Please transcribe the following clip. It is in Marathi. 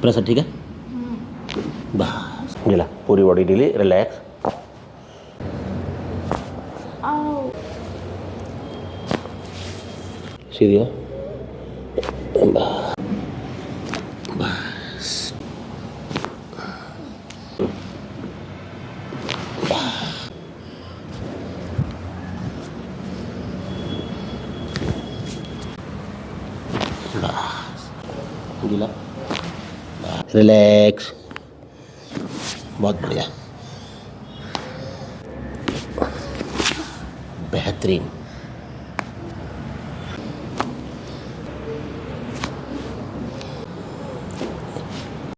प्रसाद ठीक आहे बस गेला पुरी बॉडी दिली रिलॅक्स सीधी बस गिला रिलैक्स बहुत बढ़िया बेहतरीन।